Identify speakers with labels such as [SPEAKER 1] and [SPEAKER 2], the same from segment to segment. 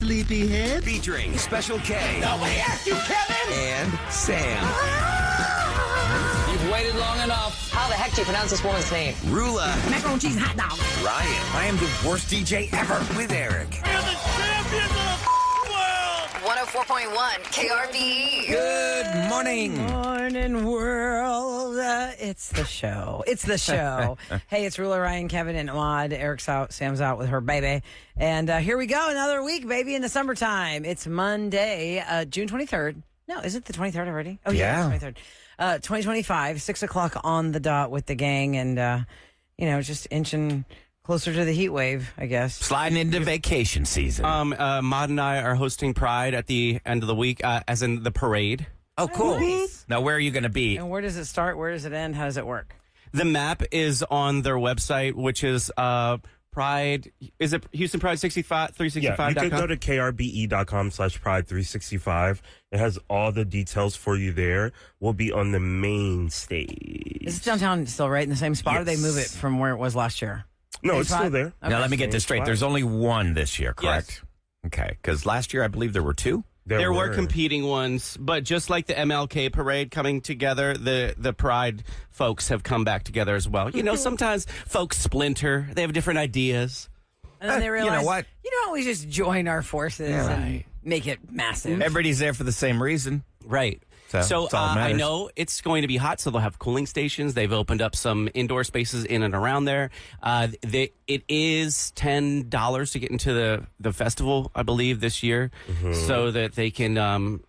[SPEAKER 1] sleepyhead.
[SPEAKER 2] Featuring Special K.
[SPEAKER 3] Nobody asked you, Kevin!
[SPEAKER 2] And Sam.
[SPEAKER 3] You've waited long enough. How the heck do you pronounce this woman's name?
[SPEAKER 2] Roula.
[SPEAKER 4] Macaroni cheese and hot dog.
[SPEAKER 2] Ryan. I am the worst DJ ever with Eric.
[SPEAKER 5] We're the champions of the world!
[SPEAKER 6] 104.1 KRBE.
[SPEAKER 2] Good morning.
[SPEAKER 4] Morning, world. It's the show. It's the show. Hey, it's Roula, Ryan, Kevin, and Ahmad. Eric's out. Sam's out with her baby. And here we go. Another week, baby, in the summertime. It's Monday, June 23rd. No, is it the 23rd already? Oh, yeah. It's 23rd. 2025, 6 o'clock on the dot with the gang. And, just inching closer to the heat wave, I guess.
[SPEAKER 2] Sliding into vacation season.
[SPEAKER 7] Maud and I are hosting Pride at the end of the week, as in the parade.
[SPEAKER 2] Oh, cool.
[SPEAKER 4] Nice.
[SPEAKER 2] Now, where are you going to be?
[SPEAKER 4] And where does it start? Where does it end? How does it work?
[SPEAKER 7] The map is on their website, which is Pride. Is it Houston Pride 365.com?
[SPEAKER 8] Yeah, you can go to krbe.com/Pride365. It has all the details for you there. We'll be on the main stage.
[SPEAKER 4] Is it downtown still right in the same spot, or they move it from where it was last year?
[SPEAKER 8] No,
[SPEAKER 4] Same
[SPEAKER 8] it's
[SPEAKER 4] spot?
[SPEAKER 8] still there.
[SPEAKER 4] Okay.
[SPEAKER 2] Now, let me get this straight. There's only one this year, correct?
[SPEAKER 7] Yes.
[SPEAKER 2] Okay, because last year I believe there were two.
[SPEAKER 7] There were competing ones, but just like the MLK parade coming together, the Pride folks have come back together as well. You know, sometimes folks splinter. They have different ideas.
[SPEAKER 4] And then they realize,
[SPEAKER 2] you know what?
[SPEAKER 4] We just join our forces and make it massive.
[SPEAKER 2] Everybody's there for the same reason.
[SPEAKER 7] Right.
[SPEAKER 2] So
[SPEAKER 7] So
[SPEAKER 2] it's all that
[SPEAKER 7] I
[SPEAKER 2] matters.
[SPEAKER 7] know it's going to be hot, so they'll have cooling stations. They've opened up some indoor spaces in and around there. It is $10 to get into the festival, I believe, this year, so that they can.
[SPEAKER 4] So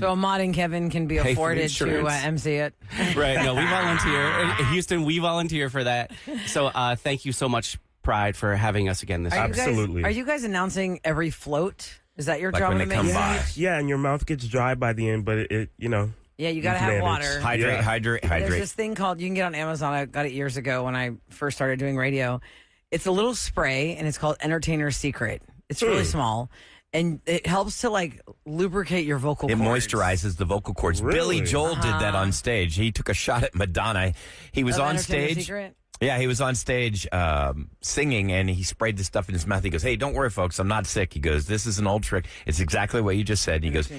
[SPEAKER 4] Ahmad and Kevin can be
[SPEAKER 2] Pay for the
[SPEAKER 4] afforded to
[SPEAKER 2] insurance.
[SPEAKER 4] MC it.
[SPEAKER 7] Right? No, we volunteer. In Houston, we volunteer for that. So thank you so much, Pride, for having us again this year.
[SPEAKER 8] Absolutely.
[SPEAKER 4] Are you guys announcing every float? Is that your
[SPEAKER 2] Like
[SPEAKER 4] job
[SPEAKER 2] when
[SPEAKER 4] to
[SPEAKER 2] they
[SPEAKER 4] make
[SPEAKER 2] come
[SPEAKER 4] it?
[SPEAKER 2] by.
[SPEAKER 8] Yeah, and your mouth gets dry by the end, but it
[SPEAKER 4] Yeah, you got to
[SPEAKER 8] you
[SPEAKER 4] have
[SPEAKER 8] manage.
[SPEAKER 4] water.
[SPEAKER 2] Hydrate,
[SPEAKER 8] Yeah.
[SPEAKER 2] hydrate,
[SPEAKER 4] There's
[SPEAKER 2] hydrate.
[SPEAKER 4] this thing called, you can get on Amazon. I got it years ago when I first started doing radio. It's a little spray, and it's called Entertainer's Secret. It's really small, and it helps to lubricate your vocal
[SPEAKER 2] It
[SPEAKER 4] cords.
[SPEAKER 2] moisturizes the vocal cords.
[SPEAKER 8] Really?
[SPEAKER 2] Billy Joel did that on stage. He took a shot at Madonna. He was
[SPEAKER 4] Of
[SPEAKER 2] on
[SPEAKER 4] Entertainer's
[SPEAKER 2] stage.
[SPEAKER 4] Secret?
[SPEAKER 2] Yeah, he was on stage singing, and he sprayed the stuff in his mouth. He goes, "Hey, don't worry, folks. I'm not sick." He goes, "This is an old trick. It's exactly what you just said." He goes,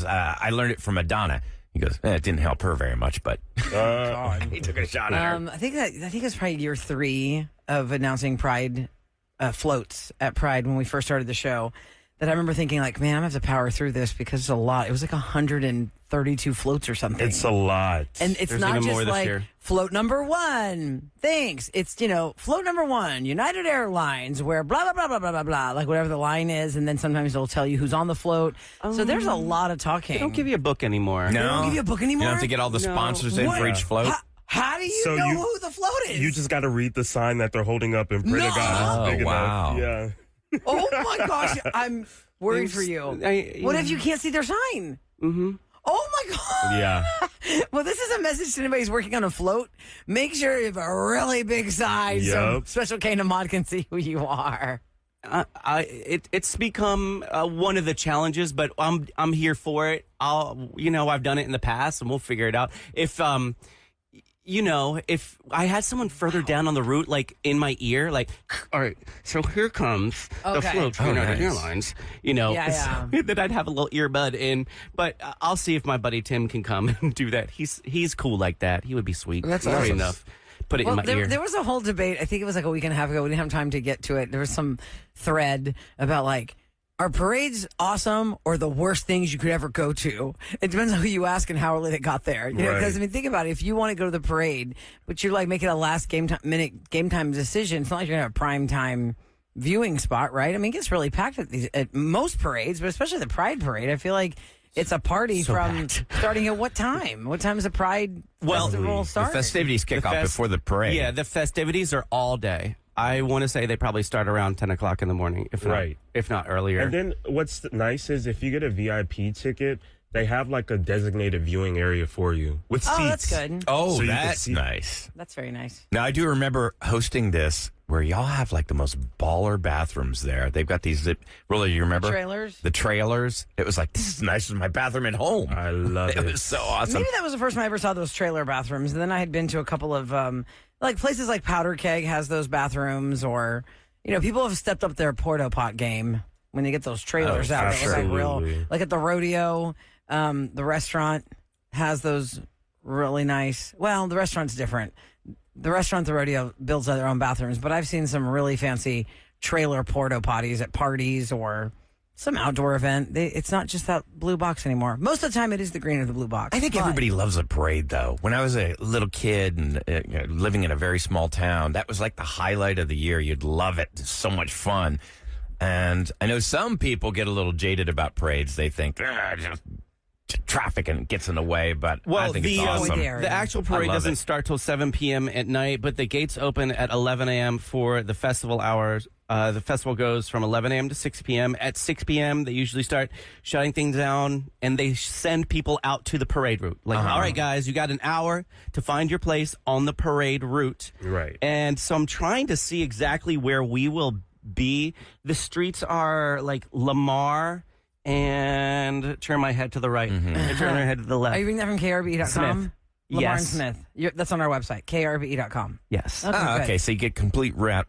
[SPEAKER 2] I learned it from Madonna." He goes, "It didn't help her very much, but he took a shot at her."
[SPEAKER 4] I think it's probably year 3 of announcing Pride floats at Pride when we first started the show. That I remember thinking, man, I'm gonna have to power through this because it's a lot. It was 132 floats or something.
[SPEAKER 8] It's a lot.
[SPEAKER 4] And it's
[SPEAKER 7] There's
[SPEAKER 4] not
[SPEAKER 7] even
[SPEAKER 4] just
[SPEAKER 7] more this year.
[SPEAKER 4] float number 1. Thanks. It's, float number 1, United Airlines, where blah, blah, blah, blah, blah, blah, blah, like whatever the line is. And then sometimes they'll tell you who's on the float. So there's a lot of talking.
[SPEAKER 7] They don't give you a book anymore.
[SPEAKER 2] No,
[SPEAKER 4] They don't give you a book anymore?
[SPEAKER 2] You don't have to get all the sponsors in
[SPEAKER 4] What?
[SPEAKER 2] for each float.
[SPEAKER 4] How do you
[SPEAKER 8] So
[SPEAKER 4] know
[SPEAKER 8] you-
[SPEAKER 4] who the float is?
[SPEAKER 8] You just got to read the sign that they're holding up and pray to God.
[SPEAKER 2] Oh,
[SPEAKER 8] It's big
[SPEAKER 2] wow.
[SPEAKER 8] enough. Yeah.
[SPEAKER 4] Oh my gosh, I'm worried for you. What if you can't see their sign? Mm-hmm. Oh my god.
[SPEAKER 8] Yeah.
[SPEAKER 4] Well, this is a message to anybody who's working on a float. Make sure you have a really big sign so
[SPEAKER 8] Yep.
[SPEAKER 4] Special K and Ahmad can see who you are.
[SPEAKER 7] It's become one of the challenges, but I'm here for it. I've done it in the past, and we'll figure it out. If if I had someone further down on the route, in my ear, all right, so here comes the
[SPEAKER 4] Okay.
[SPEAKER 7] float for
[SPEAKER 2] Oh,
[SPEAKER 7] United
[SPEAKER 2] nice.
[SPEAKER 7] Airlines,
[SPEAKER 4] Yeah.
[SPEAKER 7] that I'd have a little earbud in. But I'll see if my buddy Tim can come and do that. He's cool like that. He would be sweet.
[SPEAKER 2] That's
[SPEAKER 7] Easy
[SPEAKER 2] awesome.
[SPEAKER 7] enough. Put it in my ear.
[SPEAKER 4] There was a whole debate. I think it was a week and a half ago. We didn't have time to get to it. There was some thread about are parades awesome or the worst things you could ever go to? It depends on who you ask and how early they got there. Because
[SPEAKER 8] Right.
[SPEAKER 4] think about it. If you want to go to the parade, but you're making a last minute game time decision, it's not like you're gonna have a prime time viewing spot, right? I mean, it gets really packed at most parades, but especially the Pride Parade. I feel like it's a party from starting at what time? What time is the Pride festival
[SPEAKER 2] The
[SPEAKER 4] start?
[SPEAKER 2] festivities kick off before the parade.
[SPEAKER 7] Yeah, the festivities are all day. I want to say they probably start around 10 o'clock in the morning, if not earlier.
[SPEAKER 8] And then what's nice is if you get a VIP ticket, they have a designated viewing area for you with seats.
[SPEAKER 4] Oh, that's good.
[SPEAKER 2] Oh,
[SPEAKER 8] So you can
[SPEAKER 2] that's
[SPEAKER 8] see-
[SPEAKER 2] nice.
[SPEAKER 4] That's very nice.
[SPEAKER 2] Now, I do remember hosting this where y'all have the most baller bathrooms there. They've got these Roula, you remember?
[SPEAKER 4] Trailers?
[SPEAKER 2] The trailers. It was this is nice as my bathroom at home.
[SPEAKER 8] I love it.
[SPEAKER 2] It was so awesome.
[SPEAKER 4] Maybe that was the first time I ever saw those trailer bathrooms. And then I had been to a couple of places like Powder Keg has those bathrooms, or people have stepped up their porta pot game. when they get those trailers out. That look like real.
[SPEAKER 8] absolutely.
[SPEAKER 4] Like at the rodeo, the restaurant has those really nice. Well, the restaurant's different. The restaurant, the rodeo, builds their own bathrooms, but I've seen some really fancy trailer porta potties at parties or some outdoor event. It's not just that blue box anymore. Most of the time, it is the green or the blue box.
[SPEAKER 2] I think
[SPEAKER 4] but
[SPEAKER 2] everybody loves a parade, though. When I was a little kid and living in a very small town, that was like the highlight of the year. You'd love it. It's so much fun. And I know some people get a little jaded about parades. They think, just traffic and gets in the way, but I think it's awesome.
[SPEAKER 7] The actual parade doesn't start till 7 p.m. at night, but the gates open at 11 a.m. for the festival hours. The festival goes from 11 a.m. to 6 p.m. At 6 p.m., they usually start shutting things down, and they send people out to the parade route. Like, all right, guys, you got an hour to find your place on the parade route.
[SPEAKER 8] Right.
[SPEAKER 7] And so I'm trying to see exactly where we will be. The streets are like Lamar and turn my head to the right. And turn my head to the left.
[SPEAKER 4] Are you reading that from KRBE.com?
[SPEAKER 7] Smith.
[SPEAKER 4] Lamar and
[SPEAKER 7] Yes.
[SPEAKER 4] Smith. That's on our website, KRBE.com.
[SPEAKER 7] Yes.
[SPEAKER 4] Okay, good.
[SPEAKER 2] So you get complete route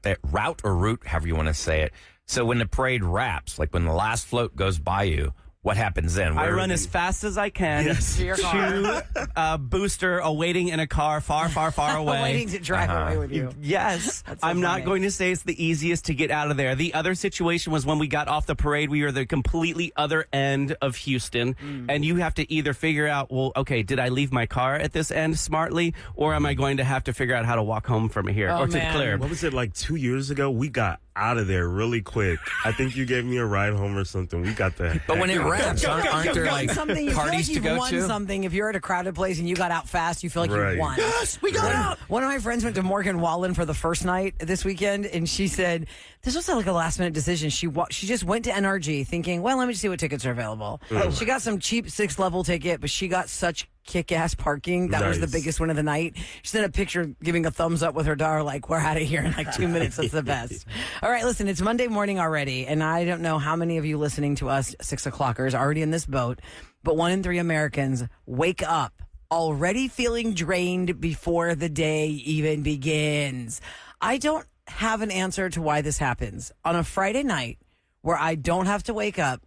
[SPEAKER 2] or route, however you want to say it. So when the parade wraps, like when the last float goes by you, what happens then?
[SPEAKER 7] I run as fast as I can to a booster awaiting in a car far, far, far away.
[SPEAKER 4] Waiting to drive away with you.
[SPEAKER 7] Yes.
[SPEAKER 4] so
[SPEAKER 7] I'm not
[SPEAKER 4] funny.
[SPEAKER 7] going to say it's the easiest to get out of there. The other situation was when we got off the parade, we were the completely other end of Houston. And you have to either figure out, well, okay, did I leave my car at this end smartly? Or am I going to have to figure out how to walk home from here or to
[SPEAKER 4] man.
[SPEAKER 7] clear?
[SPEAKER 8] What was it, like 2 years ago? We got out of there really quick. I think you gave me a ride home or something. We got the
[SPEAKER 2] But when it wraps, aren't there like
[SPEAKER 4] Something you
[SPEAKER 2] parties
[SPEAKER 4] feel
[SPEAKER 2] to
[SPEAKER 4] like
[SPEAKER 2] go
[SPEAKER 4] you've won
[SPEAKER 2] to?
[SPEAKER 4] something. If you're at a crowded place and you got out fast, you feel like
[SPEAKER 8] Right.
[SPEAKER 4] you won.
[SPEAKER 2] Yes, we got out.
[SPEAKER 4] One of my friends went to Morgan Wallen for the first night this weekend, and she said this was like a last minute decision. She just went to NRG thinking, well, let me see what tickets are available. She got some cheap 6-level ticket, but she got such kick-ass parking. That was the
[SPEAKER 8] Nice.
[SPEAKER 4] biggest win of the night. She sent a picture giving a thumbs up with her daughter, like, we're out of here in like 2 minutes. That's the best. All right, listen, it's Monday morning already, and I don't know how many of you listening to us 6 o'clockers are already in this boat, but 1 in 3 Americans wake up already feeling drained before the day even begins. I don't have an answer to why this happens on a Friday night where I don't have to wake up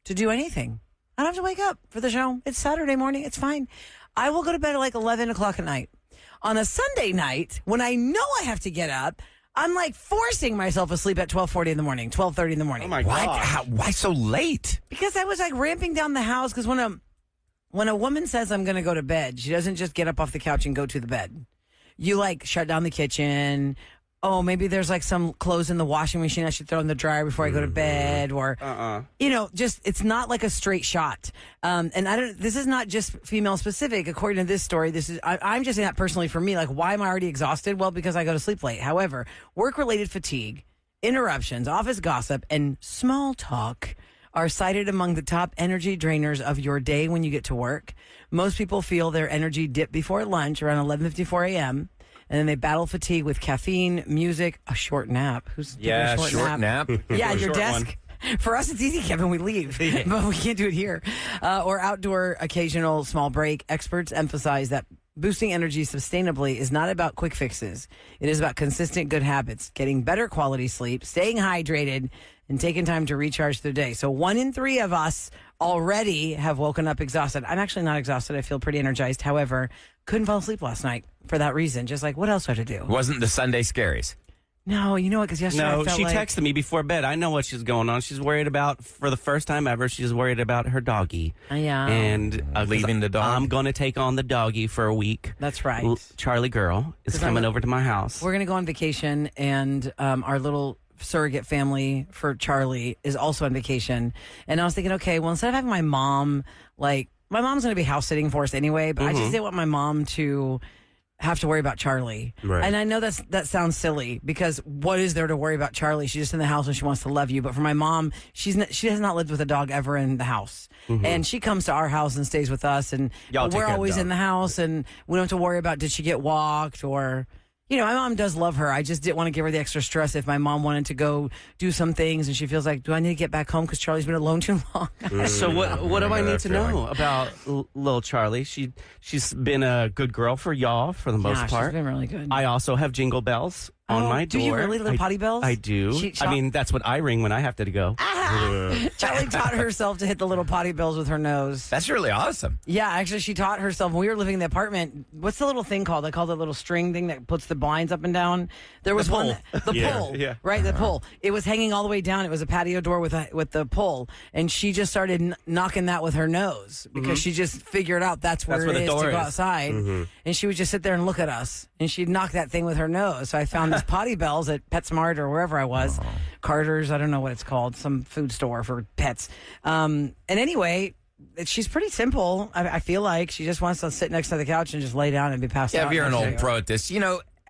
[SPEAKER 4] to do anything. I don't have to wake up for the show. It's Saturday morning. It's fine. I will go to bed at like 11 o'clock at night. On a Sunday night, when I know I have to get up, I'm like forcing myself asleep at 12:40 in the morning, 12:30 in the morning.
[SPEAKER 7] Oh, my
[SPEAKER 2] Why,
[SPEAKER 7] God.
[SPEAKER 2] why so late?
[SPEAKER 4] Because I was like ramping down the house. Because when a woman says I'm going to go to bed, she doesn't just get up off the couch and go to the bed. You like shut down the kitchen. Oh, maybe there's like some clothes in the washing machine I should throw in the dryer before I go to bed, or just it's not like a straight shot. And this is not just female specific. According to this story, I'm just saying that personally for me. Like, why am I already exhausted? Well, because I go to sleep late. However, work-related fatigue, interruptions, office gossip, and small talk are cited among the top energy drainers of your day when you get to work. Most people feel their energy dip before lunch around 11:54 a.m. And then they battle fatigue with caffeine, music, a short nap. Who's taking a
[SPEAKER 2] short nap.
[SPEAKER 4] Yeah, your
[SPEAKER 7] Short
[SPEAKER 4] desk. For us, it's easy, Kevin. We leave, but we can't do it here. Or outdoor occasional small break. Experts emphasize that boosting energy sustainably is not about quick fixes. It is about consistent good habits, getting better quality sleep, staying hydrated, and taking time to recharge through the day. So 1 in 3 of us already have woken up exhausted. I'm actually not exhausted. I feel pretty energized. However, couldn't fall asleep last night for that reason. Just like, what else do I have to do?
[SPEAKER 2] Wasn't the Sunday scaries?
[SPEAKER 4] No, you know what? Because yesterday
[SPEAKER 7] No,
[SPEAKER 4] I felt
[SPEAKER 7] she
[SPEAKER 4] like...
[SPEAKER 7] texted me before bed. I know what she's going on. She's worried about, for the first time ever, she's worried about her doggy.
[SPEAKER 4] Yeah.
[SPEAKER 7] And
[SPEAKER 2] Leaving the dog?
[SPEAKER 7] I'm going to take on the doggy for a week.
[SPEAKER 4] That's right.
[SPEAKER 7] Charlie girl is
[SPEAKER 4] 'Cause
[SPEAKER 7] coming over to my house.
[SPEAKER 4] We're going to go on vacation, and our little surrogate family for Charlie is also on vacation. And I was thinking, okay, well, instead of having my mom, my mom's going to be house sitting for us anyway, but I just didn't want my mom to have to worry about Charlie.
[SPEAKER 8] Right.
[SPEAKER 4] And I know that sounds silly, because what is there to worry about Charlie? She's just in the house and she wants to love you. But for my mom, she has not lived with a dog ever in the house. And she comes to our house and stays with us, and
[SPEAKER 7] Y'all take
[SPEAKER 4] we're
[SPEAKER 7] care of
[SPEAKER 4] always
[SPEAKER 7] the
[SPEAKER 4] in
[SPEAKER 7] dog.
[SPEAKER 4] the house, and we don't have to worry about did she get walked, or my mom does love her. I just didn't want to give her the extra stress if my mom wanted to go do some things and she feels like, do I need to get back home because Charlie's been alone too long?
[SPEAKER 7] So what do I
[SPEAKER 8] know
[SPEAKER 7] need
[SPEAKER 8] that
[SPEAKER 7] to
[SPEAKER 8] feeling.
[SPEAKER 7] know about little Charlie? She's been a good girl for y'all for the most
[SPEAKER 4] Yeah,
[SPEAKER 7] part.
[SPEAKER 4] she's been really good.
[SPEAKER 7] I also have jingle bells. on my door.
[SPEAKER 4] Do you really, little potty bells?
[SPEAKER 7] I do. I mean, that's what I ring when I have to go.
[SPEAKER 4] Charlie taught herself to hit the little potty bells with her nose.
[SPEAKER 2] That's really awesome.
[SPEAKER 4] Yeah, actually, she taught herself when we were living in the apartment. What's the little thing called? They call the little string thing that puts the blinds up and down. There was one, the pole, right? The pole. It was hanging all the way down. It was a patio door with the pole, and she just started knocking that with her nose because she just figured out that's where it is to go outside. And she would just sit there and look at us, and she'd knock that thing with her nose. So I found these potty bells at PetSmart or wherever I was, Carter's. I don't know what it's called, some food store for pets. And anyway, she's pretty simple. I feel like she just wants to sit next to the couch and just lay down and be passed out.
[SPEAKER 2] Yeah, if you're an old pro at this,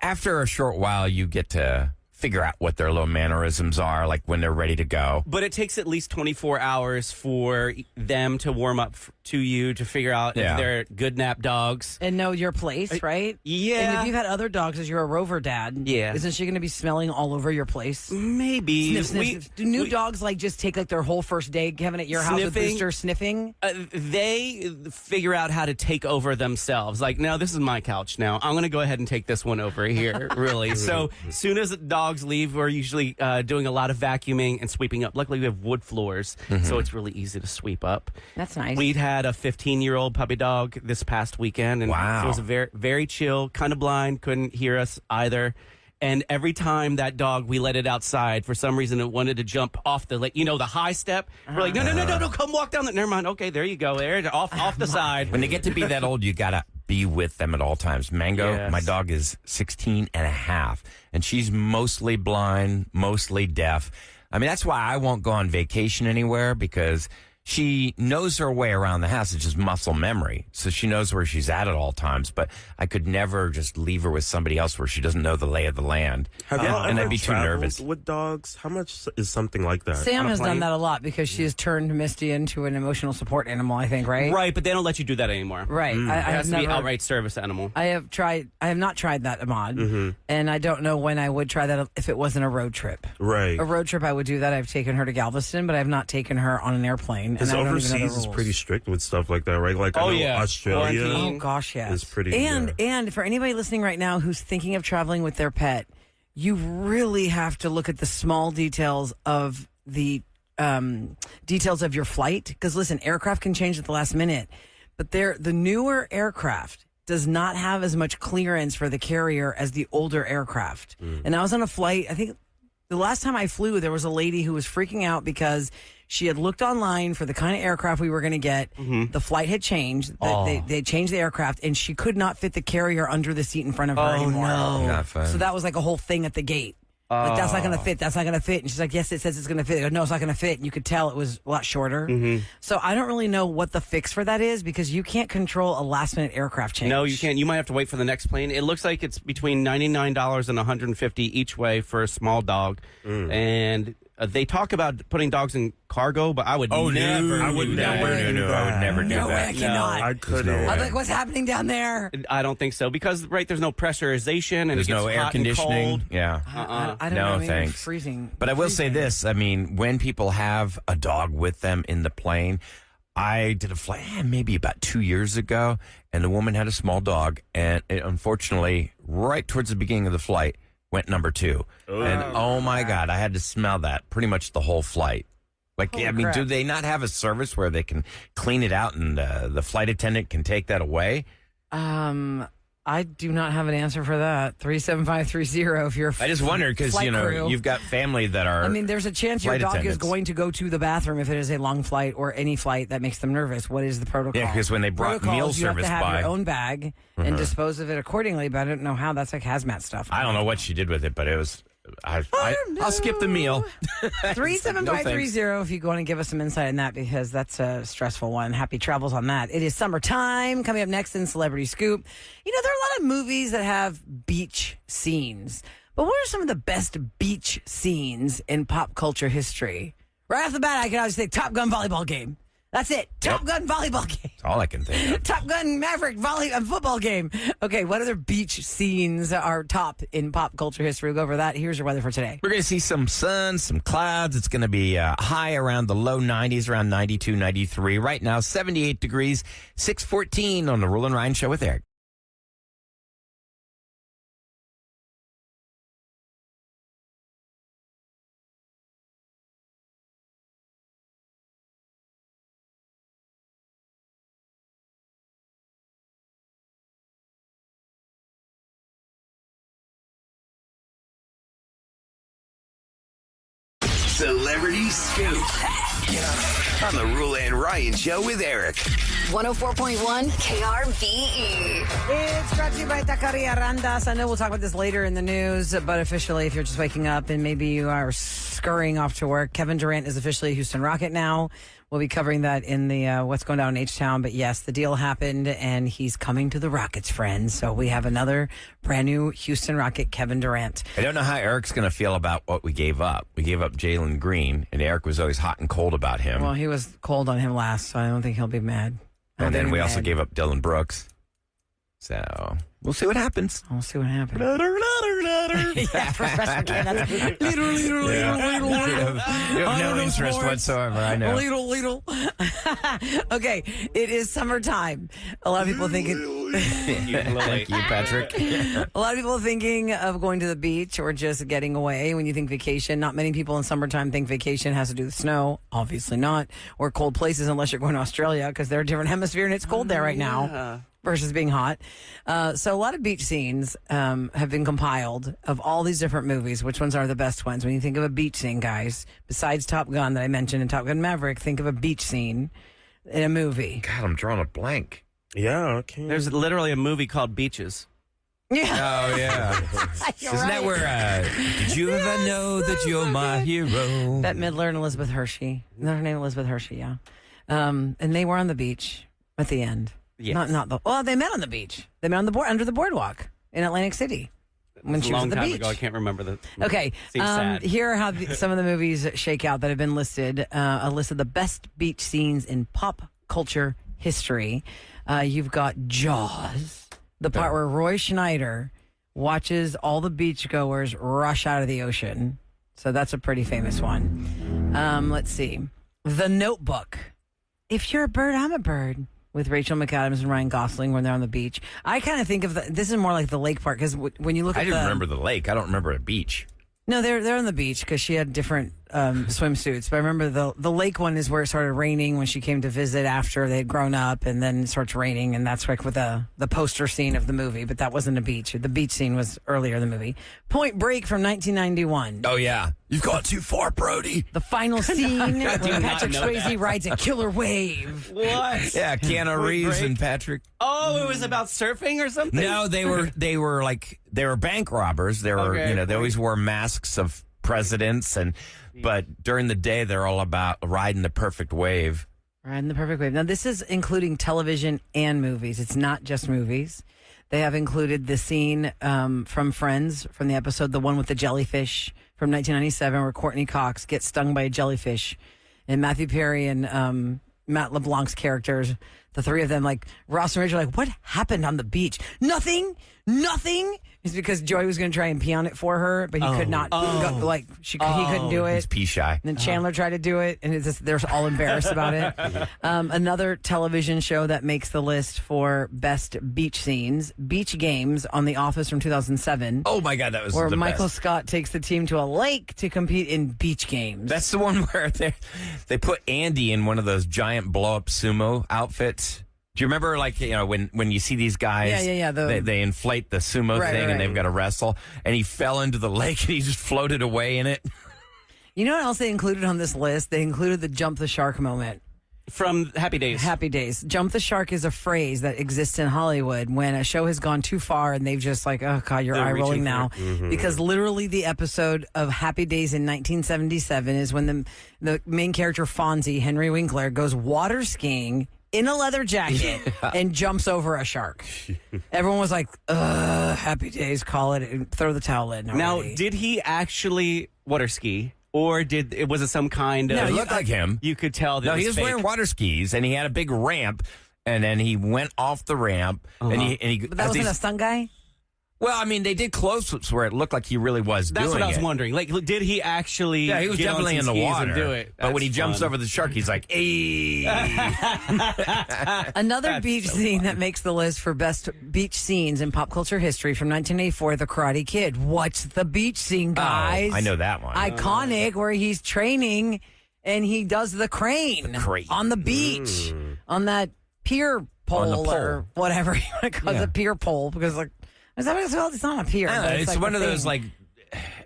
[SPEAKER 2] after a short while, you get to figure out what their little mannerisms are, like when they're ready to go.
[SPEAKER 7] But it takes at least 24 hours for them to warm up to you to figure out if they're good nap dogs.
[SPEAKER 4] And know your place, right?
[SPEAKER 7] Yeah.
[SPEAKER 4] And if you've had other dogs as you're a rover dad, isn't she going to be smelling all over your place?
[SPEAKER 7] Maybe.
[SPEAKER 4] Sniff, sniff, sniff. Do new dogs just take their whole first day, Kevin, at your house with Booster sniffing?
[SPEAKER 7] They figure out how to take over themselves. Like, no, this is my couch now. I'm going to go ahead and take this one over here, really. So as soon as dogs leave, we're usually doing a lot of vacuuming and sweeping up. Luckily, we have wood floors, so it's really easy to sweep up.
[SPEAKER 4] That's nice.
[SPEAKER 7] We'd had a 15-year-old puppy dog this past weekend, and it was very, very chill, kind of blind, couldn't hear us either. And every time that dog, we let it outside, for some reason, it wanted to jump off the high step. We're like, no, come walk down. Never mind. Okay, there you go. There, off the side.
[SPEAKER 2] When they get to be that old, you got to be with them at all times. Mango, my dog, is 16 and a half, and she's mostly blind, mostly deaf. I mean, that's why I won't go on vacation anywhere, because she knows her way around the house. It's just muscle memory. So she knows where she's at all times. But I could never just leave her with somebody else where she doesn't know the lay of the land.
[SPEAKER 8] Have y'all
[SPEAKER 2] and
[SPEAKER 8] ever
[SPEAKER 2] I'd be too nervous.
[SPEAKER 8] with dogs? How much is something like that?
[SPEAKER 4] Sam has done that a lot because she has turned Misty into an emotional support animal, I think, right?
[SPEAKER 7] Right, but they don't let you do that anymore.
[SPEAKER 4] Right.
[SPEAKER 7] It has to be outright service animal.
[SPEAKER 4] I have not tried that, Ahmad. And I don't know when I would try that if it wasn't a road trip.
[SPEAKER 8] Right.
[SPEAKER 4] A road trip, I would do that. I've taken her to Galveston, but I have not taken her on an airplane.
[SPEAKER 8] Because overseas is pretty strict with stuff like that, right? Like, I know Australia.
[SPEAKER 4] Oh, gosh, yes.
[SPEAKER 8] Is pretty.
[SPEAKER 4] And for anybody listening right now who's thinking of traveling with their pet, you really have to look at the small details of the details of your flight. Because listen, aircraft can change at the last minute, but the newer aircraft does not have as much clearance for the carrier as the older aircraft. And I was on a flight, I think the last time I flew, there was a lady who was freaking out because she had looked online for the kind of aircraft we were going to get. The flight had changed. They changed the aircraft, and she could not fit the carrier under the seat in front of her anymore.
[SPEAKER 2] No. Not fun.
[SPEAKER 4] So that was like a whole thing at the gate. Like, that's not going to fit. That's not going to fit. And she's like, yes, it says it's going to fit. I go, no, it's not going to fit. And you could tell it was a lot shorter. So I don't really know what the fix for that is, because you can't control a last-minute aircraft change.
[SPEAKER 7] No, you can't. You might have to wait for the next plane. It looks like it's between $99 and $150 each way for a small dog. And they talk about putting dogs in cargo, but I would never.
[SPEAKER 2] I would never do that.
[SPEAKER 4] No way, I cannot.
[SPEAKER 8] I couldn't.
[SPEAKER 4] I'm like, what's happening down there?
[SPEAKER 7] I don't think so, because there's no pressurization and
[SPEAKER 2] There's
[SPEAKER 7] it gets
[SPEAKER 2] no air
[SPEAKER 7] hot and
[SPEAKER 2] conditioning.
[SPEAKER 7] cold.
[SPEAKER 2] Yeah.
[SPEAKER 4] I don't
[SPEAKER 2] No,
[SPEAKER 4] know.
[SPEAKER 2] thanks.
[SPEAKER 4] Freezing.
[SPEAKER 2] But I will say this. I mean, when people have a dog with them in the plane, I did a flight maybe about 2 years ago, and the woman had a small dog, and it, unfortunately, right towards the beginning of the flight, went number 2. And oh my God, I had to smell that pretty much the whole flight. Like,
[SPEAKER 4] Holy
[SPEAKER 2] I mean,
[SPEAKER 4] crap.
[SPEAKER 2] do they not have a service where they can clean it out and the flight attendant can take that away?
[SPEAKER 4] I do not have an answer for that. 37530 if you're
[SPEAKER 2] I just wondered because,
[SPEAKER 4] flight crew.
[SPEAKER 2] you've got family that are.
[SPEAKER 4] I mean, there's a chance your
[SPEAKER 2] flight
[SPEAKER 4] dog is
[SPEAKER 2] attendants.
[SPEAKER 4] going to go to the bathroom if it is a long flight or any flight that makes them nervous. What is the protocol?
[SPEAKER 2] Yeah, because when they brought
[SPEAKER 4] Protocol
[SPEAKER 2] meal
[SPEAKER 4] is you
[SPEAKER 2] service
[SPEAKER 4] have to have
[SPEAKER 2] by.
[SPEAKER 4] your own bag and dispose of it accordingly, but I don't know how. That's like hazmat stuff.
[SPEAKER 2] I don't know what she did with it, but it was. I'll skip the meal.
[SPEAKER 4] 37530 if you want to give us some insight on that, because that's a stressful one. Happy travels on that. It is summertime. Coming up next in Celebrity Scoop. There are a lot of movies that have beach scenes, but what are some of the best beach scenes in pop culture history? Right off the bat, I can always say Top Gun volleyball game. That's it. Top Gun volleyball game.
[SPEAKER 2] That's all I can think of.
[SPEAKER 4] Top Gun Maverick football game. Okay, what other beach scenes are top in pop culture history? We'll go over that. Here's your weather for today.
[SPEAKER 2] We're going to see some sun, some clouds. It's going to be high around the low 90s, around 92, 93. Right now, 78 degrees, 6:14 on the Roula and Ryan Show with Eric.
[SPEAKER 1] Celebrity Scoop. On the Roula and Ryan Show with Eric.
[SPEAKER 6] 104.1 KRBE.
[SPEAKER 4] It's brought to you by Taqueria Randas. I know we'll talk about this later in the news, but officially, if you're just waking up and maybe you are scurrying off to work, Kevin Durant is officially a Houston Rocket now. We'll be covering that in the What's Going Down in H-Town. But yes, the deal happened, and he's coming to the Rockets, friends. So we have another brand new Houston Rocket, Kevin Durant.
[SPEAKER 2] I don't know how Eric's going to feel about what we gave up. We gave up Jalen Green, and Eric was always hot and cold about him.
[SPEAKER 4] Well, he was cold on him last, so I don't think he'll be mad.
[SPEAKER 2] And then we also gave up Dylan Brooks. So we'll see what happens.
[SPEAKER 4] We'll see what happens. Yeah, for special kid, that's little.
[SPEAKER 2] You have no interest whatsoever, I know.
[SPEAKER 4] Little. Okay, it is summertime. A lot of people thinking...
[SPEAKER 2] Thank you, Patrick.
[SPEAKER 4] A lot of people are thinking of going to the beach or just getting away when you think vacation. Not many people in summertime think vacation has to do with snow. Obviously not. Or cold places unless you're going to Australia because they're a different hemisphere and it's cold there right now versus being hot. So a lot of beach scenes have been compiled of all these different movies. Which ones are the best ones? When you think of a beach scene, guys, besides Top Gun that I mentioned and Top Gun Maverick, think of a beach scene in a movie.
[SPEAKER 2] God, I'm drawing a blank.
[SPEAKER 8] Yeah, okay.
[SPEAKER 7] There's literally a movie called Beaches.
[SPEAKER 4] Yeah.
[SPEAKER 2] Oh, yeah.
[SPEAKER 4] You're
[SPEAKER 2] Isn't that
[SPEAKER 4] right.
[SPEAKER 2] where, did you ever know that you're my hero?
[SPEAKER 4] Bette Midler and Elizabeth Hershey. Isn't that her name? Elizabeth Hershey, yeah. And they were on the beach at the end.
[SPEAKER 7] Yes.
[SPEAKER 4] Well, they met on the beach. They met on the under the boardwalk in Atlantic City when she was at the beach.
[SPEAKER 7] Ago, I can't remember the.
[SPEAKER 4] Okay,
[SPEAKER 7] Seems sad.
[SPEAKER 4] here are how some of the movies shake out that have been listed. A list of the best beach scenes in pop culture history. You've got Jaws, the part where Roy Schneider watches all the beachgoers rush out of the ocean. So that's a pretty famous one. Let's see. The Notebook. If you're a bird, I'm a bird. With Rachel McAdams and Ryan Gosling when they're on the beach. I kind of think of this is more like the lake part because when you look at
[SPEAKER 2] I didn't remember the lake. I don't remember a beach.
[SPEAKER 4] No, they're on the beach because she had different swimsuits. But I remember the lake one is where it started raining when she came to visit after they'd grown up, and then it starts raining, and that's like with the poster scene of the movie. But that wasn't a beach. The beach scene was earlier in the movie. Point Break from 1991.
[SPEAKER 2] Oh, yeah. You've gone too far, Brody.
[SPEAKER 4] The final scene where
[SPEAKER 7] not
[SPEAKER 4] Patrick
[SPEAKER 7] know
[SPEAKER 4] Swayze
[SPEAKER 7] that.
[SPEAKER 4] rides a killer wave.
[SPEAKER 7] What?
[SPEAKER 2] Yeah, Keanu Reeves
[SPEAKER 7] Break?
[SPEAKER 2] and Patrick.
[SPEAKER 7] Oh, it was about surfing or something?
[SPEAKER 2] No, they were bank robbers. They were,
[SPEAKER 7] Okay.
[SPEAKER 2] they always wore masks of presidents, but during the day they're all about riding the perfect wave.
[SPEAKER 4] Riding the perfect wave. Now, this is including television and movies. It's not just movies. They have included the scene from Friends, from the episode, the one with the jellyfish from 1997, where Courtney Cox gets stung by a jellyfish. And Matthew Perry and Matt LeBlanc's characters, the three of them, like Ross and Rachel, are like, what happened on the beach? Nothing. It's because Joey was going to try and pee on it for her, but he could not. He couldn't do
[SPEAKER 2] He's
[SPEAKER 4] it.
[SPEAKER 2] pee shy.
[SPEAKER 4] And then Chandler tried to do it, and they're all embarrassed about it. Another television show that makes the list for best beach scenes, Beach Games on The Office from 2007.
[SPEAKER 2] Oh my God, that was
[SPEAKER 4] where
[SPEAKER 2] the
[SPEAKER 4] Michael
[SPEAKER 2] best.
[SPEAKER 4] Scott takes the team to a lake to compete in beach games.
[SPEAKER 2] That's the one where they put Andy in one of those giant blow up sumo outfits. Do you remember, when you see these guys?
[SPEAKER 4] Yeah.
[SPEAKER 2] They inflate the sumo thing and they've got to wrestle. And he fell into the lake and he just floated away in it.
[SPEAKER 4] You know what else they included on this list? They included the jump the shark moment.
[SPEAKER 7] From Happy Days.
[SPEAKER 4] Happy Days. Jump the shark is a phrase that exists in Hollywood when a show has gone too far and they've just like, oh God, you're
[SPEAKER 7] They're
[SPEAKER 4] eye rolling
[SPEAKER 7] reaching
[SPEAKER 4] now.
[SPEAKER 7] for it.
[SPEAKER 4] Because literally the episode of Happy Days in 1977 is when the main character Fonzie, Henry Winkler, goes water skiing in a leather jacket and jumps over a shark. Everyone was like, Happy Days, call it and throw the towel in.
[SPEAKER 7] Now,
[SPEAKER 4] already.
[SPEAKER 7] did he actually water ski? Or was it some kind of...
[SPEAKER 2] No, it looked like him.
[SPEAKER 7] You could tell that
[SPEAKER 2] No,
[SPEAKER 7] it was
[SPEAKER 2] he was
[SPEAKER 7] fake.
[SPEAKER 2] wearing water skis and he had a big ramp. And then he went off the ramp and he
[SPEAKER 4] But that wasn't a stunt guy?
[SPEAKER 2] Well, I mean, they did close-ups where it looked like he really was doing it.
[SPEAKER 7] That's what I was wondering. Like, did he actually
[SPEAKER 2] Yeah, he was
[SPEAKER 7] get on
[SPEAKER 2] definitely in
[SPEAKER 7] some
[SPEAKER 2] the
[SPEAKER 7] skis
[SPEAKER 2] water.
[SPEAKER 7] and do it?
[SPEAKER 2] But when he
[SPEAKER 7] That's
[SPEAKER 2] jumps
[SPEAKER 7] fun.
[SPEAKER 2] over the shark, he's like, hey.
[SPEAKER 4] Another beach scene that makes the list for best beach scenes in pop culture history from 1984, The Karate Kid. What's the beach scene, guys?
[SPEAKER 2] Oh, I know that one.
[SPEAKER 4] Iconic, where he's training and he does the crane,
[SPEAKER 2] crane.
[SPEAKER 4] on the beach, on that pier pole,
[SPEAKER 2] pole.
[SPEAKER 4] or whatever you want to call it,
[SPEAKER 2] Yeah.
[SPEAKER 4] a pier pole, because like, is that what it's called? It's not a pier.
[SPEAKER 2] I don't
[SPEAKER 4] but
[SPEAKER 2] know, it's
[SPEAKER 4] like
[SPEAKER 2] one
[SPEAKER 4] the
[SPEAKER 2] of those
[SPEAKER 4] thing.
[SPEAKER 2] like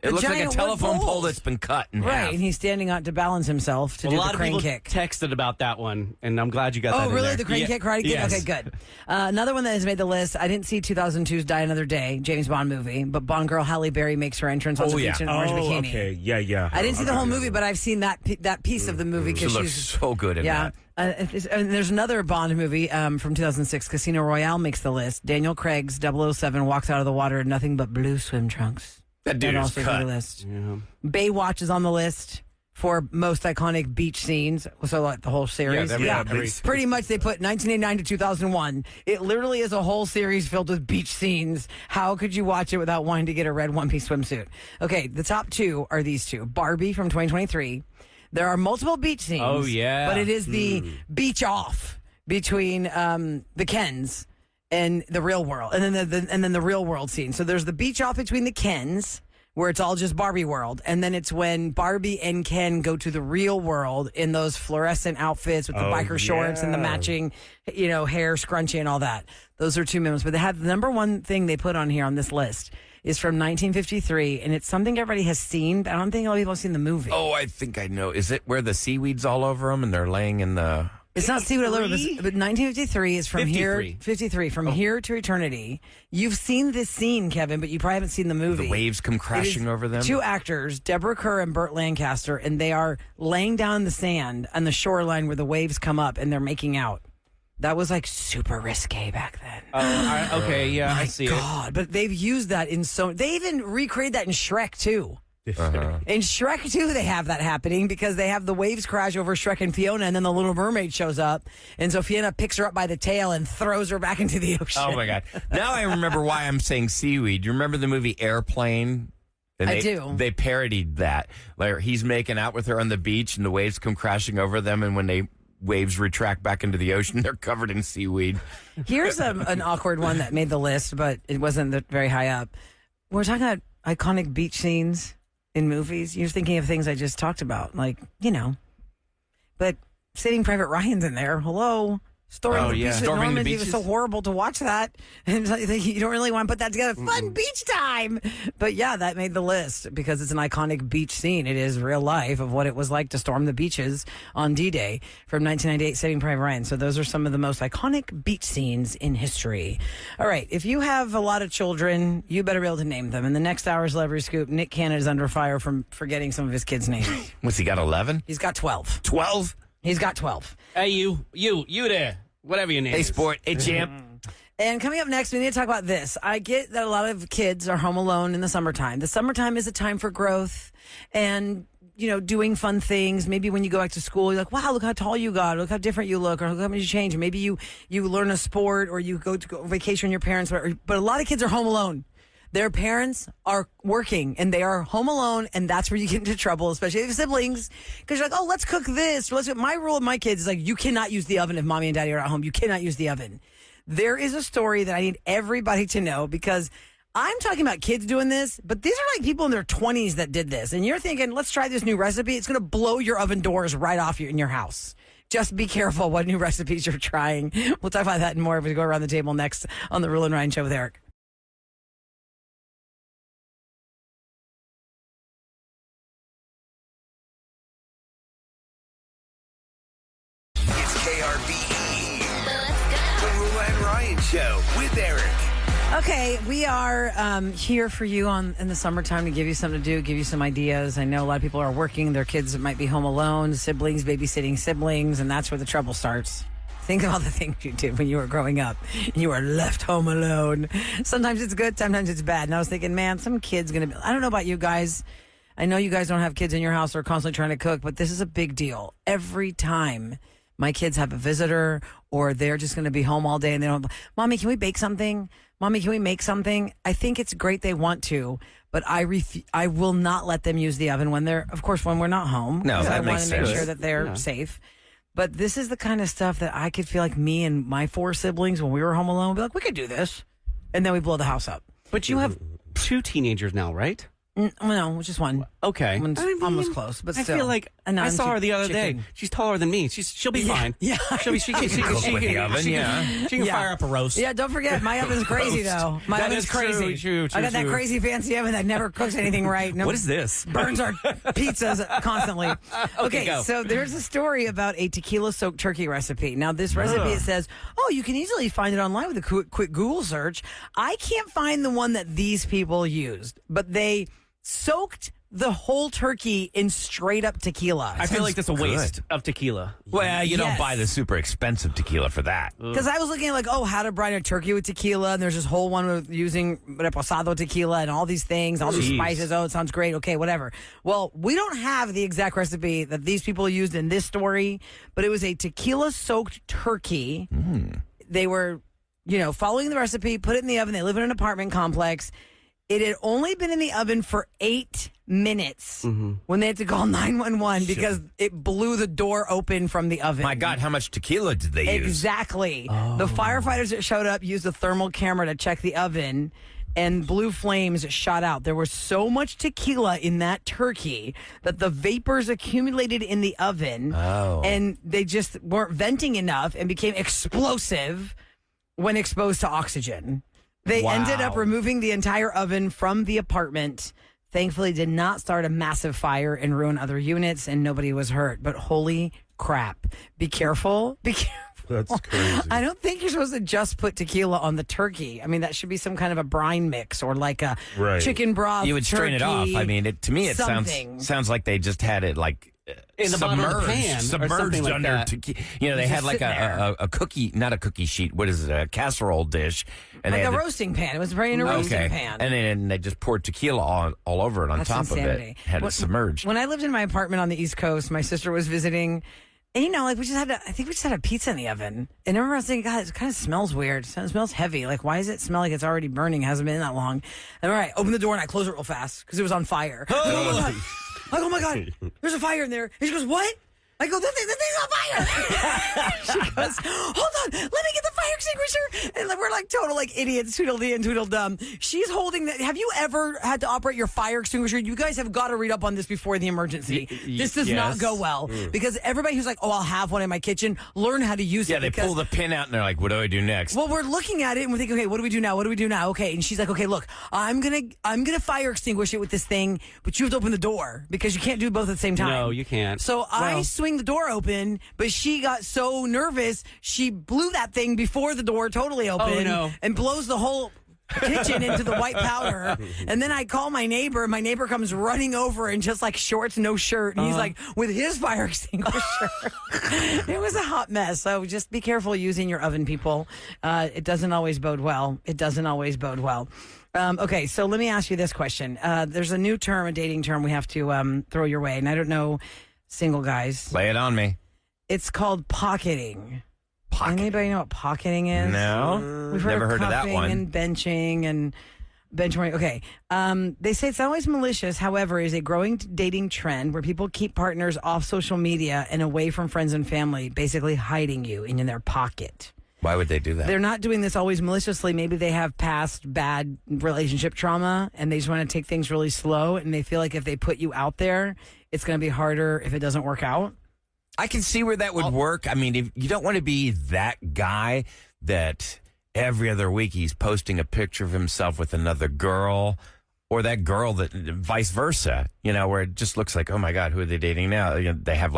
[SPEAKER 2] It looks like a
[SPEAKER 4] giant wood
[SPEAKER 2] telephone pole
[SPEAKER 4] poles.
[SPEAKER 2] that's been cut in
[SPEAKER 4] Right,
[SPEAKER 2] half.
[SPEAKER 4] and he's standing on to balance himself to do
[SPEAKER 7] a lot
[SPEAKER 4] the
[SPEAKER 7] of
[SPEAKER 4] crane
[SPEAKER 7] people
[SPEAKER 4] kick.
[SPEAKER 7] texted about that one, and I'm glad you got that
[SPEAKER 4] Oh,
[SPEAKER 7] in
[SPEAKER 4] really?
[SPEAKER 7] there.
[SPEAKER 4] The crane
[SPEAKER 7] Yeah.
[SPEAKER 4] kick, karate kick?
[SPEAKER 7] Yes.
[SPEAKER 4] Okay, good. Another one that has made the list. I didn't see 2002's Die Another Day, James Bond movie, but Bond girl Halle Berry makes her entrance on the beach in an orange bikini.
[SPEAKER 8] Okay. Yeah.
[SPEAKER 4] I didn't see the whole movie, but I've seen that piece of the movie
[SPEAKER 2] She
[SPEAKER 4] because
[SPEAKER 2] looks
[SPEAKER 4] she's
[SPEAKER 2] so good in
[SPEAKER 4] yeah.
[SPEAKER 2] that.
[SPEAKER 4] And there's another Bond movie from 2006, Casino Royale makes the list. Daniel Craig's 007 walks out of the water in nothing but blue swim trunks.
[SPEAKER 2] That dude is
[SPEAKER 4] also is on
[SPEAKER 2] cut.
[SPEAKER 4] the list.
[SPEAKER 7] Yeah.
[SPEAKER 4] Baywatch is on the list for most iconic beach scenes. So like the whole series.
[SPEAKER 2] Yeah,
[SPEAKER 4] Pretty much they put 1989 to 2001. It literally is a whole series filled with beach scenes. How could you watch it without wanting to get a red one-piece swimsuit? Okay, the top two are these two. Barbie from 2023. There are multiple beach scenes.
[SPEAKER 7] Oh, yeah.
[SPEAKER 4] But it is the beach off between the Kens and the real world, and then the real world scene. So there's the beach off between the Kens, where it's all just Barbie world, and then it's when Barbie and Ken go to the real world in those fluorescent outfits with the biker shorts and the matching, hair scrunchie and all that. Those are two moments. But they have the number one thing they put on here on this list is from 1953, and it's something everybody has seen, but I don't think a lot of people have seen the movie.
[SPEAKER 2] Oh, I think I know. Is it where the seaweed's all over them and they're laying in the...
[SPEAKER 4] It's not Seaweed Allure, but 1953 is from
[SPEAKER 7] 53.
[SPEAKER 4] From here to eternity. You've seen this scene, Kevin, but you probably haven't seen the movie.
[SPEAKER 2] The waves come crashing over them.
[SPEAKER 4] Two actors, Deborah Kerr and Burt Lancaster, and they are laying down in the sand on the shoreline where the waves come up, and they're making out. That was like super risque back then.
[SPEAKER 7] Okay, yeah, I see
[SPEAKER 4] God, but they've used that in so. They even recreated that in Shrek too. In Shrek 2, they have that happening because they have the waves crash over Shrek and Fiona, and then the Little Mermaid shows up, and so Fiona picks her up by the tail and throws her back into the ocean.
[SPEAKER 2] Oh, my God. Now I remember why I'm saying seaweed. Do you remember the movie Airplane? And
[SPEAKER 4] I do.
[SPEAKER 2] They parodied that. Like he's making out with her on the beach, and the waves come crashing over them, and when they waves retract back into the ocean, they're covered in seaweed.
[SPEAKER 4] Here's an awkward one that made the list, but it wasn't very high up. We're talking about iconic beach scenes in movies. You're thinking of things I just talked about, like, but Saving Private Ryan's in there. Hello. Storming the beaches at
[SPEAKER 2] Storming the
[SPEAKER 4] Normandy. It was
[SPEAKER 2] beaches.
[SPEAKER 4] so horrible to watch that. And you don't really want to put that together. Fun beach time. But yeah, that made the list because it's an iconic beach scene. It is real life of what it was like to storm the beaches on D-Day from 1998, Saving Private Ryan. So those are some of the most iconic beach scenes in history. All right. If you have a lot of children, you better be able to name them. In the next hour's Celebrity Scoop, Nick Cannon is under fire from forgetting some of his kids' names.
[SPEAKER 2] What's he got, 11?
[SPEAKER 4] He's got 12.
[SPEAKER 2] 12?
[SPEAKER 4] He's got 12.
[SPEAKER 7] Hey, you there. Whatever your name
[SPEAKER 2] Hey,
[SPEAKER 7] is.
[SPEAKER 2] sport. Hey, champ.
[SPEAKER 4] And coming up next, we need to talk about this. I get that a lot of kids are home alone in the summertime. The summertime is a time for growth and, doing fun things. Maybe when you go back to school, you're like, wow, look how tall you got. Look how different you look. Or look how much you change. Maybe you learn a sport or you go vacation with your parents. But a lot of kids are home alone. Their parents are working and they are home alone, and that's where you get into trouble, especially if you have siblings, because you're like, oh, let's cook this. My rule with my kids is like, you cannot use the oven if mommy and daddy are at home. You cannot use the oven. There is a story that I need everybody to know because I'm talking about kids doing this, but these are like people in their 20s that did this. And you're thinking, let's try this new recipe. It's going to blow your oven doors right off in your house. Just be careful what new recipes you're trying. We'll talk about that and more as we go around the table next on the Roula and Ryan Show with Eric.
[SPEAKER 1] It's KRBE. The Roula and Ryan Show with Eric.
[SPEAKER 4] Okay, we are here for you in the summertime to give you something to do, give you some ideas. I know a lot of people are working. Their kids might be home alone, siblings babysitting siblings, and that's where the trouble starts. Think about the things you did when you were growing up. You were left home alone. Sometimes it's good, sometimes it's bad. And I was thinking, man, some kid's going to be... I don't know about you guys. I know you guys don't have kids in your house or are constantly trying to cook, but this is a big deal. Every time my kids have a visitor or they're just going to be home all day and they don't... Mommy, can we bake something? Mommy, can we make something? I think it's great they want to, but I will not let them use the oven when we're not home.
[SPEAKER 2] No, that
[SPEAKER 4] I
[SPEAKER 2] makes
[SPEAKER 4] want to make
[SPEAKER 2] sense.
[SPEAKER 4] sure that they're safe. But this is the kind of stuff that I could feel like me and my 4 siblings, when we were home alone, would be like, we could do this. And then we blow the house up.
[SPEAKER 7] But you have 2 teenagers now, right?
[SPEAKER 4] No, just one.
[SPEAKER 7] Okay.
[SPEAKER 4] One's
[SPEAKER 7] I mean,
[SPEAKER 4] almost close, but
[SPEAKER 7] I
[SPEAKER 4] still.
[SPEAKER 7] feel like I saw her the other day. She's taller than me. She'll be fine.
[SPEAKER 4] Yeah.
[SPEAKER 7] She can fire up a roast.
[SPEAKER 4] Yeah, don't forget, my oven's crazy, though. My
[SPEAKER 7] That
[SPEAKER 4] oven's
[SPEAKER 7] is true,
[SPEAKER 4] crazy.
[SPEAKER 7] true,
[SPEAKER 4] I got that
[SPEAKER 7] true.
[SPEAKER 4] crazy fancy oven that never cooks anything right. No,
[SPEAKER 7] What is this?
[SPEAKER 4] burns our pizzas constantly. Okay,
[SPEAKER 7] go.
[SPEAKER 4] so there's a story about a tequila-soaked turkey recipe. Now, this recipe, it says, you can easily find it online with a quick Google search. I can't find the one that these people used, but they soaked the whole turkey in straight up tequila.
[SPEAKER 7] I feel like that's a waste of tequila.
[SPEAKER 2] Well, you don't
[SPEAKER 4] Yes.
[SPEAKER 2] buy the super expensive tequila for that.
[SPEAKER 4] Because I was looking at how to brine a turkey with tequila, and there's this whole one with using reposado tequila and all these things, all these
[SPEAKER 7] Jeez.
[SPEAKER 4] spices. Oh, it sounds great. Okay, whatever. Well, we don't have the exact recipe that these people used in this story, but it was a tequila-soaked turkey. They were, following the recipe, put it in the oven. They live in an apartment complex. It had only been in the oven for 8 minutes when they had to call 911 because it blew the door open from the oven.
[SPEAKER 2] My God, how much tequila did they use?
[SPEAKER 4] Exactly. The firefighters that showed up used a thermal camera to check the oven, and blue flames shot out. There was so much tequila in that turkey that the vapors accumulated in the oven, and they just weren't venting enough and became explosive when exposed to oxygen. They ended up removing the entire oven from the apartment. Thankfully, did not start a massive fire and ruin other units, and nobody was hurt. But holy crap. Be careful. Be careful.
[SPEAKER 8] That's crazy.
[SPEAKER 4] I don't think you're supposed to just put tequila on the turkey. I mean, that should be some kind of a brine mix or like a chicken broth.
[SPEAKER 2] You would strain it off. I mean, to me, it
[SPEAKER 4] something.
[SPEAKER 2] sounds like they just had it
[SPEAKER 7] In the bottom of the pan or something
[SPEAKER 2] submerged
[SPEAKER 7] like
[SPEAKER 2] under
[SPEAKER 7] that.
[SPEAKER 2] tequila. They had like a cookie, not a cookie sheet. What is it? A casserole dish. And
[SPEAKER 4] Like
[SPEAKER 2] they
[SPEAKER 4] a
[SPEAKER 2] had
[SPEAKER 4] roasting pan. It was probably in a roasting pan.
[SPEAKER 2] And then they just poured tequila all over it on
[SPEAKER 4] That's
[SPEAKER 2] top
[SPEAKER 4] insanity.
[SPEAKER 2] of it. Had it submerged.
[SPEAKER 4] When I lived in my apartment on the East Coast, my sister was visiting. And I think we just had a pizza in the oven. And I remember I was thinking, God, it kind of smells weird. It smells heavy. Like, why does it smell like it's already burning? It hasn't been that long. And all right, open the door and I close it real fast because it was on fire. Oh my God, there's a fire in there. And she goes, what? I go, that thing's on fire. She goes, hold on, let me get the fire extinguisher. And we're like total idiots, Tweedledee and Tweedledum. She's holding that. Have you ever had to operate your fire extinguisher? You guys have got to read up on this before the emergency. This does not go well because everybody who's like, I'll have one in my kitchen, learn how to use it.
[SPEAKER 2] Yeah, they pull the pin out and they're like, what do I do next?
[SPEAKER 4] Well, we're looking at it and we're thinking, okay, what do we do now? What do we do now? Okay. And she's like, okay, look, I'm gonna fire extinguish it with this thing, but you have to open the door because you can't do both at the same time.
[SPEAKER 7] No, you can't.
[SPEAKER 4] So I swing the door open, but she got so nervous, she blew that thing before the door totally open and blows the whole kitchen into the white powder. And then I call my neighbor. My neighbor comes running over in just shorts, no shirt. And he's like, with his fire extinguisher. It was a hot mess. So just be careful using your oven, people. It doesn't always bode well. Okay, so let me ask you this question. There's a new term, a dating term we have to throw your way. And I don't know, single guys.
[SPEAKER 2] Lay it on me.
[SPEAKER 4] It's called pocketing. Anybody know what pocketing is?
[SPEAKER 2] No.
[SPEAKER 4] We've
[SPEAKER 2] Never heard of that
[SPEAKER 4] cuffing
[SPEAKER 2] one.
[SPEAKER 4] And benching and benchmarking. Okay. They say it's not always malicious, however, is a growing dating trend where people keep partners off social media and away from friends and family, basically hiding you in their pocket.
[SPEAKER 2] Why would they do that?
[SPEAKER 4] They're not doing this always maliciously. Maybe they have past bad relationship trauma and they just want to take things really slow. And they feel like if they put you out there, it's going to be harder if it doesn't work out.
[SPEAKER 2] I can see where that would work. I mean, if you don't want to be that guy that every other week he's posting a picture of himself with another girl, or that girl that vice versa, where it just looks like, oh my God, who are they dating now? They have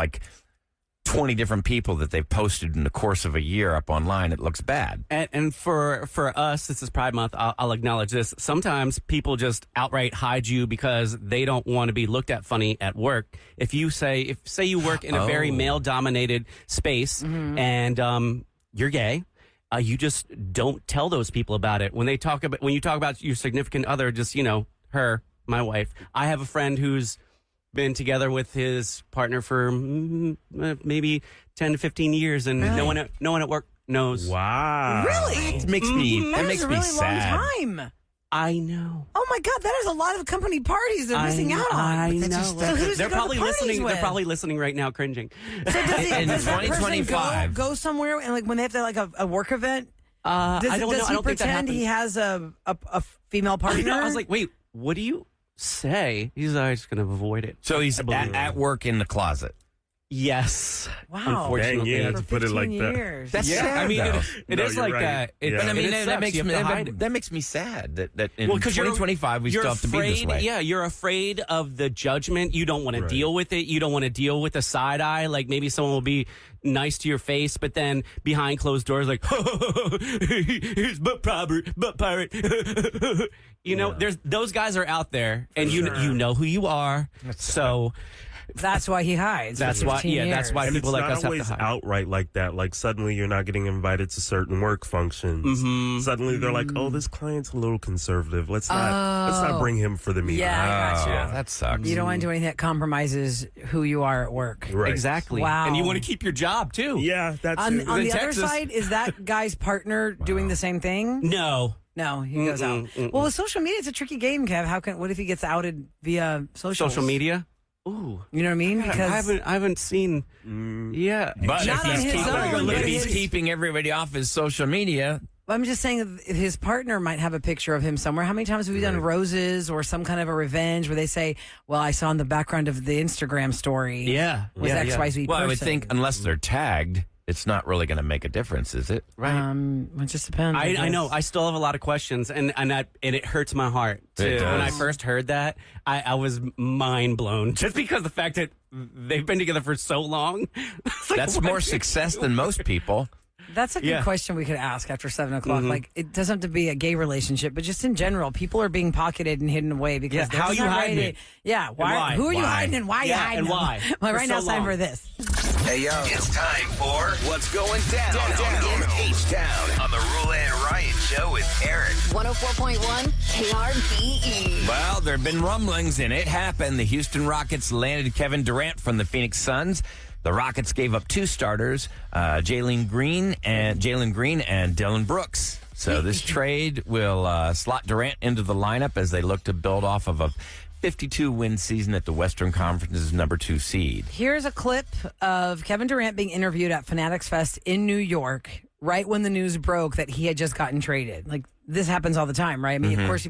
[SPEAKER 2] 20 different people that they've posted in the course of a year up online. It looks bad.
[SPEAKER 7] And for us, this is Pride Month. I'll acknowledge this. Sometimes people just outright hide you because they don't want to be looked at funny at work. If say you work in a very male-dominated space and you're gay, you just don't tell those people about it. When you talk about your significant other, just her, my wife. I have a friend who's been together with his partner for maybe 10 to 15 years, and no one at work knows.
[SPEAKER 8] Wow.
[SPEAKER 4] Really?
[SPEAKER 2] It makes me
[SPEAKER 4] That
[SPEAKER 2] makes
[SPEAKER 4] is a
[SPEAKER 2] me
[SPEAKER 4] really
[SPEAKER 2] sad.
[SPEAKER 4] long time.
[SPEAKER 7] I know.
[SPEAKER 4] Oh my God, that is a lot of company parties they're missing out on.
[SPEAKER 7] I know.
[SPEAKER 4] So who's
[SPEAKER 7] They're
[SPEAKER 4] he go to
[SPEAKER 7] probably
[SPEAKER 4] parties
[SPEAKER 7] listening.
[SPEAKER 4] with?
[SPEAKER 7] They're probably listening right now, cringing.
[SPEAKER 4] So does
[SPEAKER 2] In
[SPEAKER 4] does that person
[SPEAKER 2] 2025.
[SPEAKER 4] go somewhere and when they have to a work event?
[SPEAKER 7] I don't know.
[SPEAKER 4] Does
[SPEAKER 7] I
[SPEAKER 4] he
[SPEAKER 7] don't think that
[SPEAKER 4] pretend
[SPEAKER 7] happens.
[SPEAKER 4] he has a female partner?
[SPEAKER 7] I was like, wait, what do you? say. He's always going to avoid it.
[SPEAKER 2] So he's at work in the closet.
[SPEAKER 7] Yes.
[SPEAKER 4] Wow.
[SPEAKER 7] Unfortunately.
[SPEAKER 8] Dang, you had to
[SPEAKER 4] For
[SPEAKER 8] put it like
[SPEAKER 4] 15
[SPEAKER 8] that.
[SPEAKER 4] years.
[SPEAKER 2] That's sad,
[SPEAKER 7] I mean,
[SPEAKER 2] though.
[SPEAKER 7] it
[SPEAKER 8] No,
[SPEAKER 7] is
[SPEAKER 8] you're
[SPEAKER 7] like
[SPEAKER 8] right.
[SPEAKER 7] that.
[SPEAKER 8] Yeah.
[SPEAKER 2] But I mean,
[SPEAKER 7] it
[SPEAKER 2] that
[SPEAKER 7] sucks. You have to hide it.
[SPEAKER 2] makes me sad that in
[SPEAKER 7] Well, 'cause
[SPEAKER 2] 2025 we
[SPEAKER 7] you're
[SPEAKER 2] still have to be this
[SPEAKER 7] afraid-
[SPEAKER 2] way.
[SPEAKER 7] Yeah, you're afraid of the judgment. You don't want to
[SPEAKER 8] Right.
[SPEAKER 7] deal with it. You don't want to deal with the side eye. Like maybe someone will be nice to your face, but then behind closed doors, like, he's butt pirate. You know, there's those guys are out there, and you know who you are. So
[SPEAKER 4] That's why he hides.
[SPEAKER 7] That's
[SPEAKER 4] for
[SPEAKER 7] why.
[SPEAKER 4] 15
[SPEAKER 7] Yeah, that's
[SPEAKER 4] years.
[SPEAKER 7] why
[SPEAKER 8] And
[SPEAKER 7] people
[SPEAKER 8] it's
[SPEAKER 7] like
[SPEAKER 8] not
[SPEAKER 7] us have to
[SPEAKER 8] always
[SPEAKER 7] hide.
[SPEAKER 8] outright like that. Like suddenly you're not getting invited to certain work functions. Suddenly they're like, "Oh, this client's a little conservative. Let's not bring him for the meeting."
[SPEAKER 4] Yeah, I gotcha.
[SPEAKER 2] Oh, that sucks.
[SPEAKER 4] You don't want to do anything that compromises who you are at work.
[SPEAKER 8] Right.
[SPEAKER 7] Exactly.
[SPEAKER 4] Wow.
[SPEAKER 7] And you want to keep your job too.
[SPEAKER 8] Yeah, that's
[SPEAKER 4] On,
[SPEAKER 8] it.
[SPEAKER 4] on the
[SPEAKER 7] Texas-
[SPEAKER 4] other side, is that guy's partner doing the same thing?
[SPEAKER 7] No.
[SPEAKER 4] No, he goes out. Well, with social media, it's a tricky game, Kev. What if he gets outed via
[SPEAKER 7] Social media. Ooh.
[SPEAKER 4] You know what I mean? Because
[SPEAKER 7] I haven't seen. Yeah.
[SPEAKER 2] But
[SPEAKER 4] Not
[SPEAKER 2] if
[SPEAKER 4] on
[SPEAKER 2] he's,
[SPEAKER 4] his
[SPEAKER 2] keeping,
[SPEAKER 4] own,
[SPEAKER 2] if
[SPEAKER 4] but
[SPEAKER 2] he's
[SPEAKER 4] his-
[SPEAKER 2] keeping everybody off his social media,
[SPEAKER 4] I'm just saying his partner might have a picture of him somewhere. How many times have we done roses or some kind of a revenge where they say, well, I saw in the background of the Instagram story
[SPEAKER 7] Yeah.
[SPEAKER 4] was
[SPEAKER 7] yeah,
[SPEAKER 4] XYZ person.
[SPEAKER 2] well, I would think unless they're tagged, it's not really going to make a difference, is it?
[SPEAKER 7] Right.
[SPEAKER 4] It just depends.
[SPEAKER 7] I
[SPEAKER 4] guess.
[SPEAKER 7] know. I still have a lot of questions, and it hurts my heart.
[SPEAKER 2] It
[SPEAKER 7] When I
[SPEAKER 2] does.
[SPEAKER 7] first heard that, I was mind blown just because the fact that they've been together for so long. It's like,
[SPEAKER 2] That's
[SPEAKER 7] what?
[SPEAKER 2] more success than most people.
[SPEAKER 4] That's a good
[SPEAKER 7] Yeah.
[SPEAKER 4] question we could ask after 7 o'clock. Like, it doesn't have to be a gay relationship, but just in general, people are being pocketed and hidden away because
[SPEAKER 7] Yeah,
[SPEAKER 4] they're
[SPEAKER 7] how
[SPEAKER 4] just
[SPEAKER 7] you
[SPEAKER 4] not
[SPEAKER 7] hiding
[SPEAKER 4] ready
[SPEAKER 7] it?
[SPEAKER 4] to- Yeah,
[SPEAKER 7] why?
[SPEAKER 4] Who are you
[SPEAKER 2] Why?
[SPEAKER 4] hiding and why are you
[SPEAKER 7] Yeah,
[SPEAKER 4] hiding
[SPEAKER 7] and
[SPEAKER 4] them?
[SPEAKER 7] why?
[SPEAKER 4] Well,
[SPEAKER 7] For
[SPEAKER 4] right
[SPEAKER 7] so
[SPEAKER 4] now it's time
[SPEAKER 7] long.
[SPEAKER 4] for this.
[SPEAKER 1] Hey, yo. It's time for What's Going Down in H-Town on the Roula and Ryan Show with Eric.
[SPEAKER 6] 104.1 KRBE.
[SPEAKER 2] Well, there have been rumblings, and it happened. The Houston Rockets landed Kevin Durant from the Phoenix Suns. The Rockets gave up two starters, Jalen Green and Dylan Brooks. So this trade will slot Durant into the lineup as they look to build off of a 52-win season at the Western Conference's number 2 seed.
[SPEAKER 4] Here's a clip of Kevin Durant being interviewed at Fanatics Fest in New York right when the news broke that he had just gotten traded. Like, this happens all the time, right? I mean, of course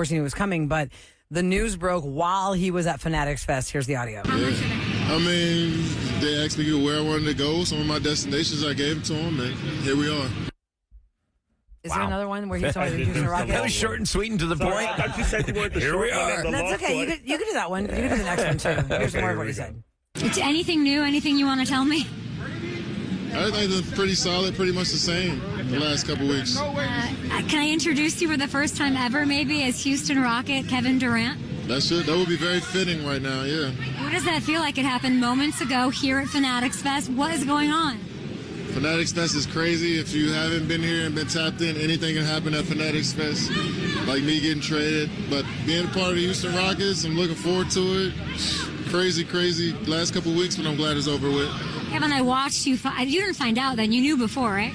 [SPEAKER 4] he knew it was coming, but the news broke while he was at Fanatics Fest. Here's the audio.
[SPEAKER 9] I mean, they asked me where I wanted to go. Some of my destinations, I gave it to them, and here we are.
[SPEAKER 4] Is there another one where he's talking to the Houston Rockets?
[SPEAKER 2] That was short and sweet and to the
[SPEAKER 8] Sorry,
[SPEAKER 2] point.
[SPEAKER 8] I thought you said you wanted the
[SPEAKER 2] Here
[SPEAKER 8] short
[SPEAKER 2] we
[SPEAKER 8] one
[SPEAKER 2] are.
[SPEAKER 8] and the
[SPEAKER 4] That's
[SPEAKER 8] long
[SPEAKER 4] okay.
[SPEAKER 8] one.
[SPEAKER 4] You could do that one. You could do the next one, too. Here's
[SPEAKER 8] Okay,
[SPEAKER 4] more of
[SPEAKER 8] here
[SPEAKER 4] what
[SPEAKER 8] we
[SPEAKER 4] he
[SPEAKER 8] go.
[SPEAKER 4] said.
[SPEAKER 10] Anything new? Anything you want to tell me?
[SPEAKER 9] Everything's been pretty solid, pretty much the same the last couple weeks.
[SPEAKER 10] Can I introduce you for the first time ever, maybe, as Houston Rocket Kevin Durant?
[SPEAKER 9] That would be very fitting right now, yeah.
[SPEAKER 10] What does that feel like? It happened moments ago here at Fanatics Fest. What is going on?
[SPEAKER 9] Fanatics Fest is crazy. If you haven't been here and been tapped in, anything can happen at Fanatics Fest, like me getting traded. But being a part of the Houston Rockets, I'm looking forward to it. Crazy last couple weeks, but I'm glad it's over with.
[SPEAKER 10] Kevin, I watched you. You didn't find out then. You knew before, right?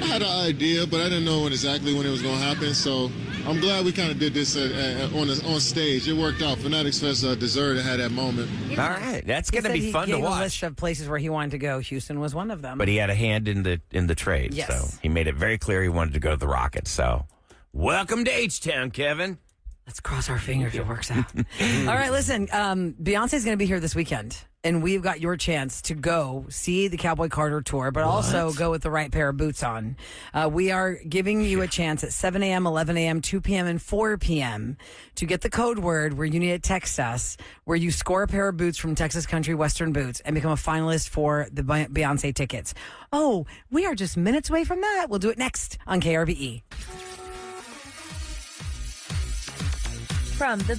[SPEAKER 9] I had an idea, but I didn't know exactly when it was going to happen. So I'm glad we kind of did this on stage. It worked out. Fanatics Fest deserved to have that moment.
[SPEAKER 2] All right, that's
[SPEAKER 4] He
[SPEAKER 2] going to
[SPEAKER 4] said
[SPEAKER 2] be
[SPEAKER 4] he
[SPEAKER 2] fun to
[SPEAKER 4] gave a
[SPEAKER 2] watch.
[SPEAKER 4] list of places where he wanted to go. Houston was one of them.
[SPEAKER 2] But he had a hand in the trade,
[SPEAKER 4] Yes.
[SPEAKER 2] so he made it very clear he wanted to go to the Rockets. So, welcome to H-Town, Kevin.
[SPEAKER 4] Let's cross our fingers it works out. All right, listen. Beyonce's going to be here this weekend, and we've got your chance to go see the Cowboy Carter tour, but also go with the right pair of boots on. We are giving you a chance at 7 a.m., 11 a.m., 2 p.m., and 4 p.m. to get the code word where you need to text us, where you score a pair of boots from Texas Country Western Boots and become a finalist for the Beyonce tickets. Oh, we are just minutes away from that. We'll do it next on KRBE.
[SPEAKER 11] From the